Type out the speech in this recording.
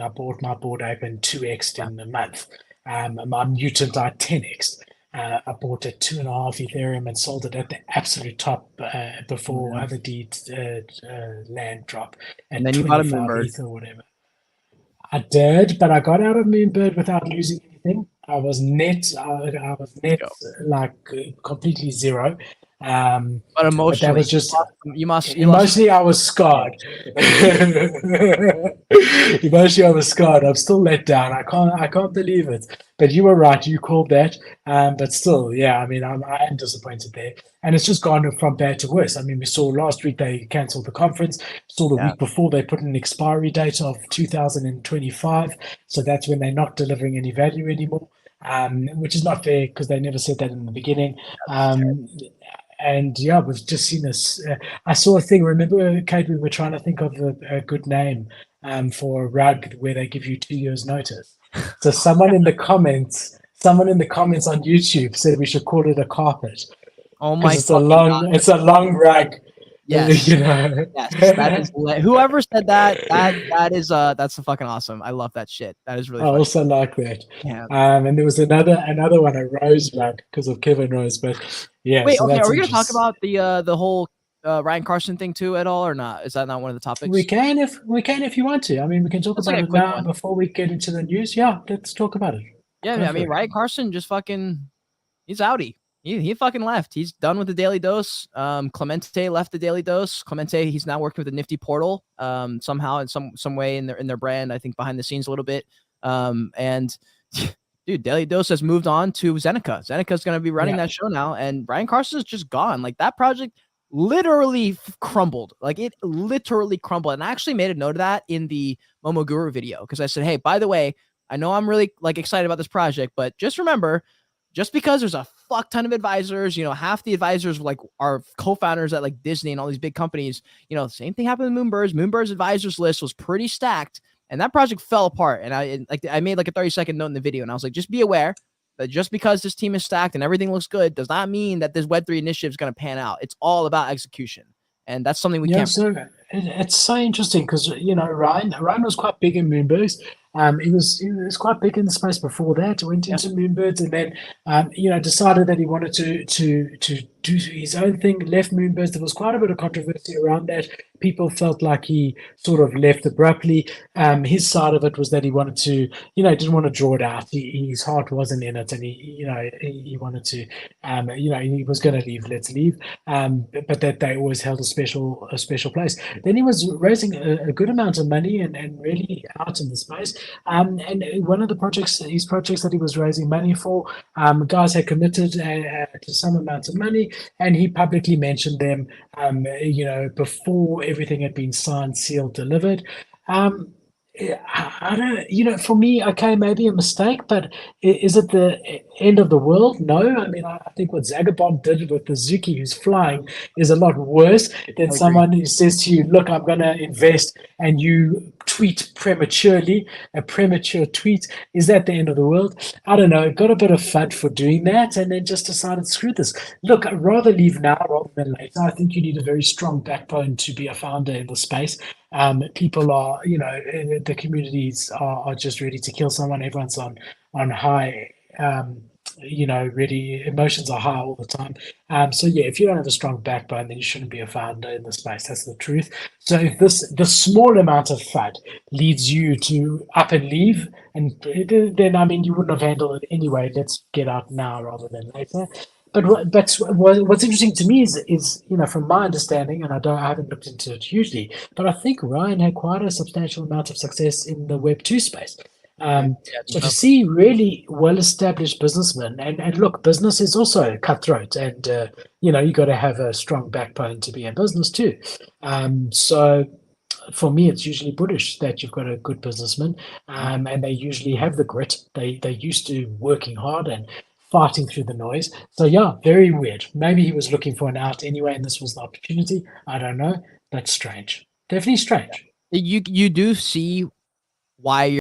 I bought my board open 2x in a month. My mutant I 10x. I bought at 2.5 Ethereum and sold it at the absolute top before Yeah. other deeds land drop And at then you bought a 25 Moonbird. ETH or whatever. I did, but I got out of Moonbird without losing anything. I was Let's net go. like completely zero. Um, But but that emotionally, was just you lost emotionally, I was yeah. scarred. Emotionally, I was scarred. I'm still let down. I can't believe it. But you were right. You called that. But still, yeah. I mean, I am disappointed there, and it's just gone from bad to worse. I mean, we saw last week they cancelled the conference. Saw the Yeah. week before they put an expiry date of 2025. So that's when they're not delivering any value anymore. Which is not fair because they never said that in the beginning. That's terrible. And yeah, we've just seen this. I saw a thing. Remember, Kate, we were trying to think of a good name for a rug where they give you 2 years notice. So someone in the comments on YouTube said we should call it a carpet Oh because my fucking god. it's a long rug. Yes. You know. Yes. That is whoever said that, that's fucking awesome. I love that shit. That is really I funny. also like that. Yeah. And there was another one, a rose rug because of Kevin Rose. But yeah, Wait, so okay, are that's we gonna talk interesting. about the whole Ryan Carson thing too at all or not? Is that not one of the topics? We can if you want to. I mean, we can talk That's like about a it quick now one. before we get into the news. Yeah, let's talk about it. Yeah, Go I for mean it. Ryan Carson just fucking he's outie. He fucking left. He's done with the Daily Dose. Clemente left the Daily Dose. Clemente, he's now working with the Nifty Portal. Somehow in some way in their brand, I think behind the scenes a little bit. And dude, Daily Dose has moved on to Zeneca. Zeneca's gonna be running Yeah. that show now, and Ryan Carson's just gone. Like that project literally crumbled. Like it literally crumbled. And I actually made a note of that in the Momoguru video because I said, hey, by the way, I know I'm really like excited about this project, but just remember, just because there's a fuck ton of advisors, half the advisors like are co-founders at like Disney and all these big companies, same thing happened with Moonbirds. Moonbirds advisors list was pretty stacked and that project fell apart. And I made like a 30-second note in the video and I was like, just be aware that just because this team is stacked and everything looks good does not mean that this Web3 initiative is going to pan out. It's all about execution. And that's something we Yeah, can't. so it's so interesting because Ryan was quite big in Moonbirds. He was quite big in the space before that. Went Yeah, into Moonbirds and then decided that he wanted to do his own thing. Left Moonbirds. There was quite a bit of controversy around that. People felt like he sort of left abruptly. His side of it was that he wanted to, didn't want to draw it out. His heart wasn't in it, and he wanted to, he was going to leave. Let's leave. But that they always held a special place. Then he was raising a good amount of money and really out in the space. And one of his projects that he was raising money for, guys had committed to some amount of money, and he publicly mentioned them, before everything had been signed, sealed, delivered. Um, I don't, for me, okay, maybe a mistake, but is it the end of the world? No. I mean, I think what Zagabond did with the Zuki who's flying is a lot worse than I agree. someone who says to you, look, I'm going to invest, and you tweet prematurely, a premature tweet. Is that the end of the world? I don't know. Got a bit of FUD for doing that and then just decided, screw this. Look, I'd rather leave now rather than later. I think you need a very strong backbone to be a founder in the space. People are, the communities are just ready to kill someone. Everyone's on high, ready. Emotions are high all the time. So yeah, if you don't have a strong backbone, then you shouldn't be a founder in the space. That's the truth. So if the small amount of FUD leads you to up and leave, and then I mean you wouldn't have handled it anyway. Let's get out now rather than later. What's interesting to me is from my understanding, and I haven't looked into it hugely, but I think Ryan had quite a substantial amount of success in the Web2 space. Yeah, Um, I think so to so. see really well-established businessmen, and look, business is also cutthroat, and you got to have a strong backbone to be in business too. So for me, it's usually bullish that you've got a good businessman, and they usually have the grit. They're used to working hard and fighting through the noise. So yeah, very weird. Maybe he was looking for an out anyway, and this was the opportunity. I don't know. That's strange. Definitely strange. You do see why